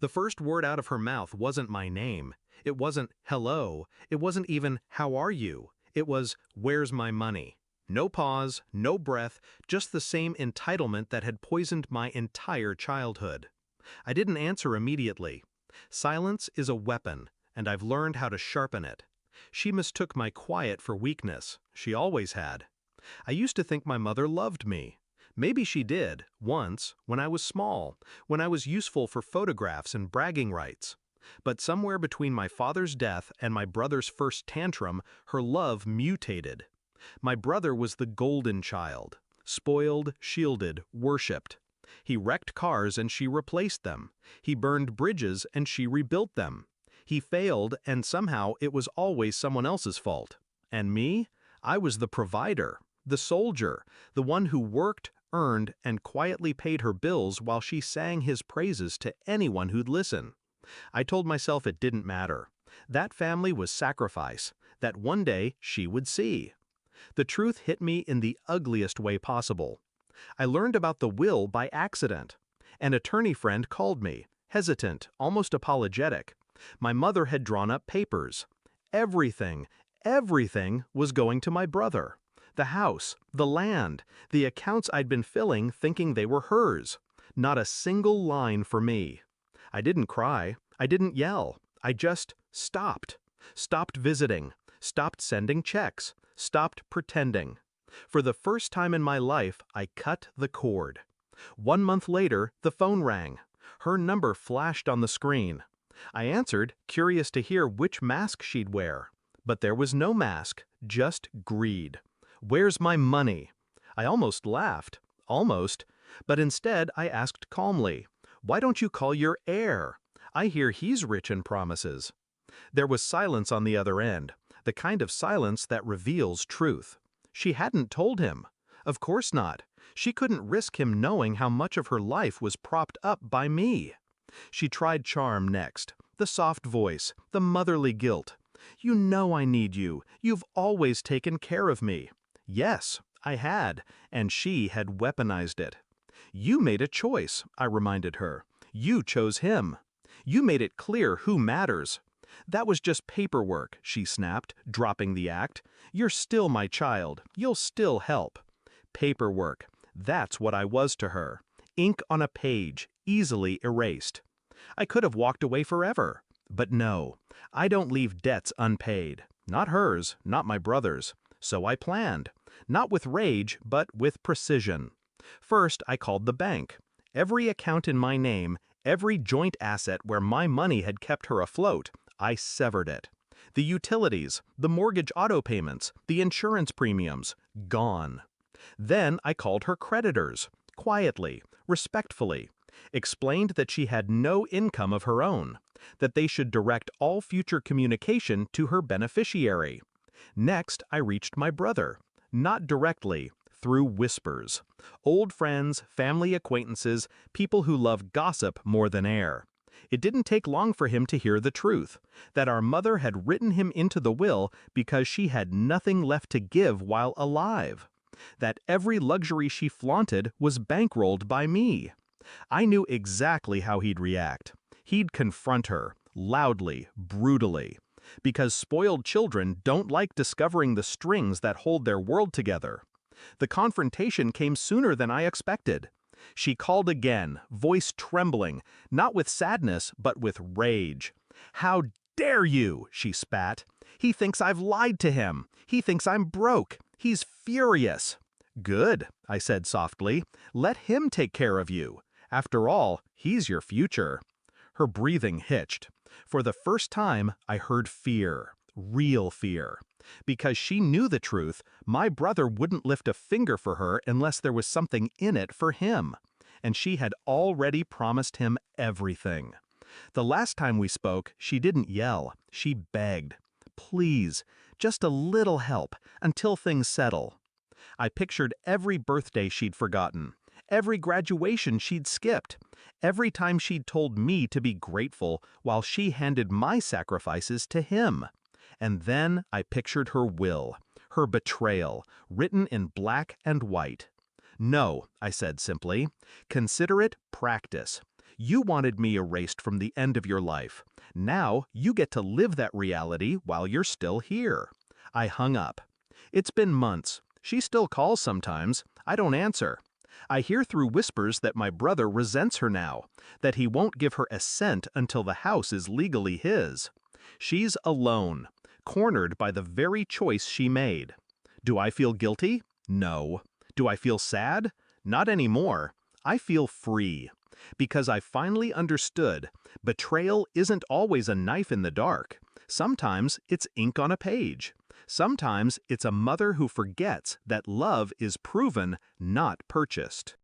The first word out of her mouth wasn't my name. It wasn't hello. It wasn't even how are you. It was where's my money? No pause, no breath, just the same entitlement that had poisoned my entire childhood. I didn't answer immediately. Silence is a weapon, and I've learned how to sharpen it. She mistook my quiet for weakness. She always had. I used to think my mother loved me. Maybe she did, once, when I was small, when I was useful for photographs and bragging rights. But somewhere between my father's death and my brother's first tantrum, her love mutated. My brother was the golden child, spoiled, shielded, worshipped. He wrecked cars and she replaced them. He burned bridges and she rebuilt them. He failed and somehow it was always someone else's fault. And me? I was the provider, the soldier, the one who worked, earned, and quietly paid her bills while she sang his praises to anyone who'd listen. I told myself it didn't matter. That family was sacrifice, that one day she would see. The truth hit me in the ugliest way possible. I learned about the will by accident. An attorney friend called me, hesitant, almost apologetic. My mother had drawn up papers. Everything was going to my brother. The house, the land, the accounts I'd been filling thinking they were hers. Not a single line for me. I didn't cry. I didn't yell. I just stopped. Stopped visiting. Stopped sending checks. Stopped pretending. For the first time in my life, I cut the cord. 1 month later, the phone rang. Her number flashed on the screen. I answered, curious to hear which mask she'd wear. But there was no mask, just greed. Where's my money? I almost laughed. Almost. But instead, I asked calmly, why don't you call your heir? I hear he's rich in promises. There was silence on the other end, the kind of silence that reveals truth. She hadn't told him. Of course not. She couldn't risk him knowing how much of her life was propped up by me. She tried charm next, the soft voice, the motherly guilt. You know I need you. You've always taken care of me. Yes, I had, and she had weaponized it. You made a choice, I reminded her. You chose him. You made it clear who matters. That was just paperwork, she snapped, dropping the act. You're still my child. You'll still help. Paperwork. That's what I was to her. Ink on a page, easily erased. I could have walked away forever. But no, I don't leave debts unpaid. Not hers, not my brother's. So I planned. Not with rage, but with precision. First, I called the bank. Every account in my name, every joint asset where my money had kept her afloat, I severed it. The utilities, the mortgage auto payments, the insurance premiums, gone. Then I called her creditors, quietly, respectfully, explained that she had no income of her own, that they should direct all future communication to her beneficiary. Next, I reached my brother, not directly, through whispers. Old friends, family acquaintances, people who love gossip more than air. It didn't take long for him to hear the truth, that our mother had written him into the will because she had nothing left to give while alive. That every luxury she flaunted was bankrolled by me. I knew exactly how he'd react. He'd confront her, loudly, brutally. Because spoiled children don't like discovering the strings that hold their world together. The confrontation came sooner than I expected. She called again, voice trembling, not with sadness, but with rage. How dare you, she spat. He thinks I've lied to him. He thinks I'm broke. He's furious. Good, I said softly. Let him take care of you. After all, he's your future. Her breathing hitched. For the first time, I heard fear, real fear. Because she knew the truth, my brother wouldn't lift a finger for her unless there was something in it for him. And she had already promised him everything. The last time we spoke, she didn't yell. She begged. Please, just a little help, until things settle. I pictured every birthday she'd forgotten. Every graduation she'd skipped. Every time she'd told me to be grateful while she handed my sacrifices to him. And then I pictured her will, her betrayal, written in black and white. No, I said simply. Consider it practice. You wanted me erased from the end of your life. Now you get to live that reality while you're still here. I hung up. It's been months. She still calls sometimes. I don't answer. I hear through whispers that my brother resents her now, that he won't give her a cent until the house is legally his. She's alone, cornered by the very choice she made. Do I feel guilty? No. Do I feel sad? Not anymore. I feel free. Because I finally understood, betrayal isn't always a knife in the dark. Sometimes it's ink on a page. Sometimes it's a mother who forgets that love is proven, not purchased.